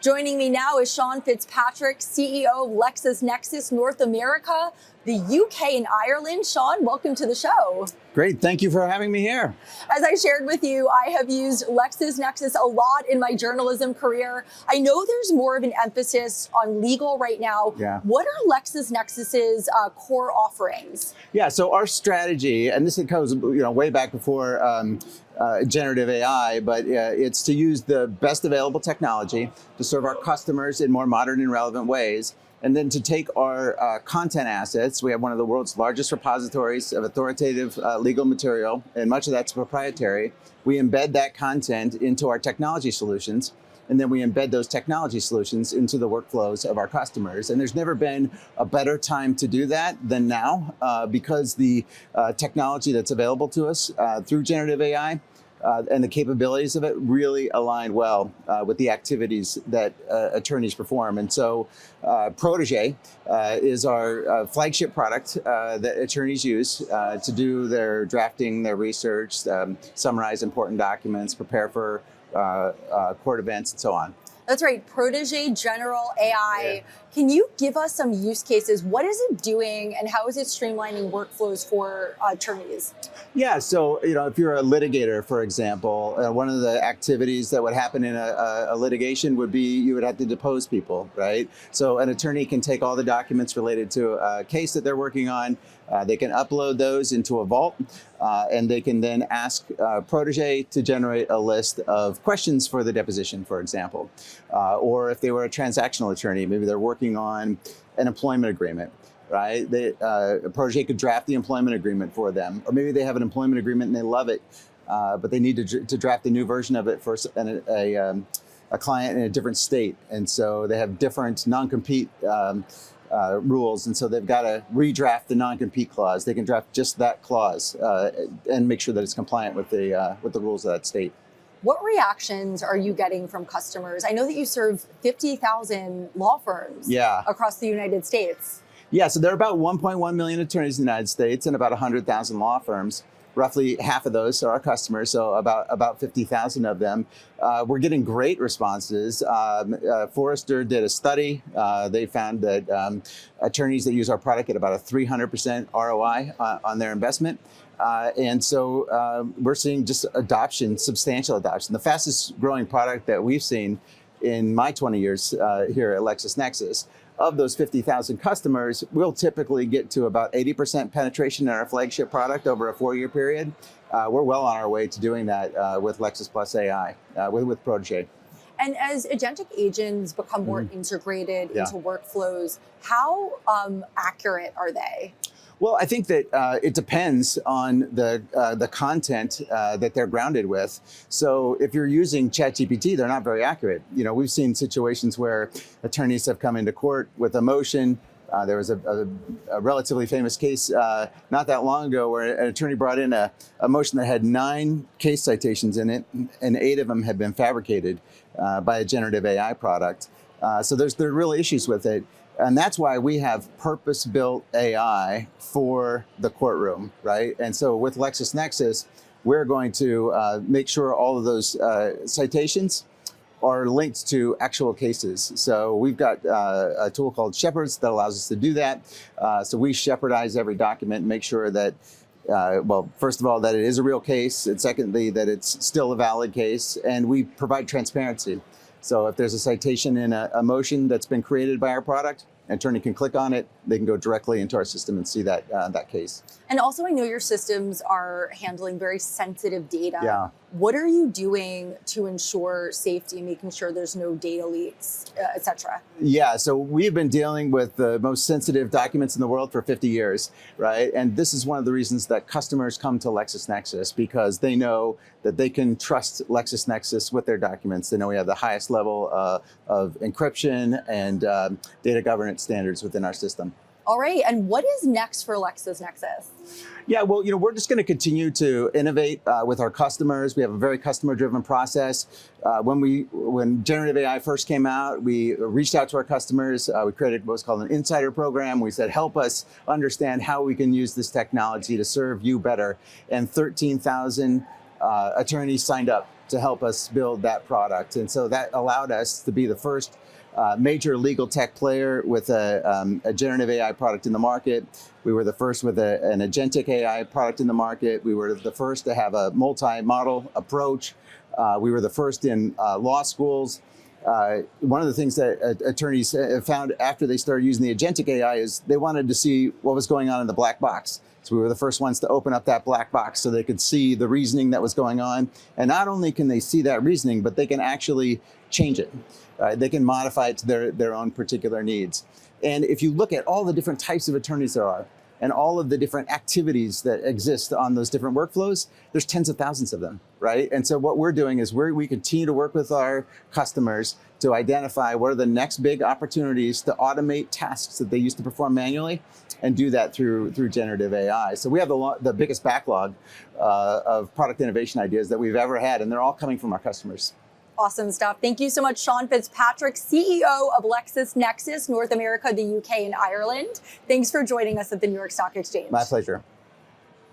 Joining me now is Sean Fitzpatrick, CEO of LexisNexis North America, the UK and Ireland. Sean, welcome to the show. Great, thank you for having me here. As I shared with you, I have used LexisNexis a lot in my journalism career. I know there's more of an emphasis on legal right now. Yeah. What are LexisNexis's core offerings? Yeah, so our strategy, and this goes way back before generative AI, but it's to use the best available technology to serve our customers in more modern and relevant ways. And then to take our content assets, we have one of the world's largest repositories of authoritative legal material, and much of that's proprietary. We embed that content into our technology solutions, and then we embed those technology solutions into the workflows of our customers. And there's never been a better time to do that than now, because the technology that's available to us through generative AI and the capabilities of it really align well with the activities that attorneys perform. And so Prote is our flagship product that attorneys use to do their drafting, their research, summarize important documents, prepare for court events, and so on. That's right, Prote General AI. Yeah. Can you give us some use cases? What is it doing and how is it streamlining workflows for attorneys? Yeah, so if you're a litigator, for example, one of the activities that would happen in a litigation would be you would have to depose people, right? So an attorney can take all the documents related to a case that they're working on, they can upload those into a vault, and they can then ask Prote to generate a list of questions for the deposition, for example. Or if they were a transactional attorney, maybe they're working on an employment agreement, right? Prote could draft the employment agreement for them. Or maybe they have an employment agreement and they love it, but they need to draft a new version of it for a client in a different state. And so they have different non-compete rules, and so they've got to redraft the non-compete clause. They can draft just that clause and make sure that it's compliant with the rules of that state. What reactions are you getting from customers? I know that you serve 50,000 law firms across the United States. Yeah, so there are about 1.1 million attorneys in the United States and about 100,000 law firms. Roughly half of those are our customers, so about 50,000 of them. We're getting great responses. Forrester did a study. They found that attorneys that use our product get about a 300% ROI on their investment. And so we're seeing just adoption, substantial adoption. The fastest growing product that we've seen in my 20 years here at LexisNexis. Of those 50,000 customers, we'll typically get to about 80% penetration in our flagship product over a 4-year period. We're well on our way to doing that with Lexis Plus AI, with Prote. And as agentic agents become more integrated into workflows, how accurate are they? Well, I think that it depends on the content that they're grounded with. So if you're using ChatGPT, they're not very accurate. We've seen situations where attorneys have come into court with a motion. There was a relatively famous case not that long ago where an attorney brought in a motion that had 9 case citations in it, and 8 of them had been fabricated by a generative AI product. So there are real issues with it. And that's why we have purpose-built AI for the courtroom, right? And so with LexisNexis, we're going to make sure all of those citations are linked to actual cases. So we've got a tool called Shepherds that allows us to do that. So we shepherdize every document and make sure that, well, first of all, that it is a real case, and secondly, that it's still a valid case, and we provide transparency. So if there's a citation in a motion that's been created by our product, an attorney can click on it, they can go directly into our system and see that case. And also, I know your systems are handling very sensitive data. Yeah. What are you doing to ensure safety, making sure there's no data leaks, et cetera? Yeah, so we've been dealing with the most sensitive documents in the world for 50 years, right? And this is one of the reasons that customers come to LexisNexis, because they know that they can trust LexisNexis with their documents. They know we have the highest level of encryption and data governance standards within our system. All right, and what is next for LexisNexis? Yeah, well, we're just going to continue to innovate with our customers. We have a very customer-driven process. When generative AI first came out, we reached out to our customers. We created what's called an insider program. We said, help us understand how we can use this technology to serve you better. And 13,000 attorneys signed up to help us build that product. And so that allowed us to be the first major legal tech player with a generative AI product in the market. We were the first with an agentic AI product in the market. We were the first to have a multi-model approach. We were the first in law schools. One of the things that attorneys found after they started using the agentic AI is they wanted to see what was going on in the black box. So we were the first ones to open up that black box so they could see the reasoning that was going on. And not only can they see that reasoning, but they can actually change it. They can modify it to their own particular needs. And if you look at all the different types of attorneys there are, and all of the different activities that exist on those different workflows, there's tens of thousands of them, right? And so what we're doing is we continue to work with our customers to identify what are the next big opportunities to automate tasks that they used to perform manually, and do that through generative AI. So we have the biggest backlog of product innovation ideas that we've ever had, and they're all coming from our customers. Awesome stuff. Thank you so much, Sean Fitzpatrick, CEO of LexisNexis, North America, the UK, and Ireland. Thanks for joining us at the New York Stock Exchange. My pleasure.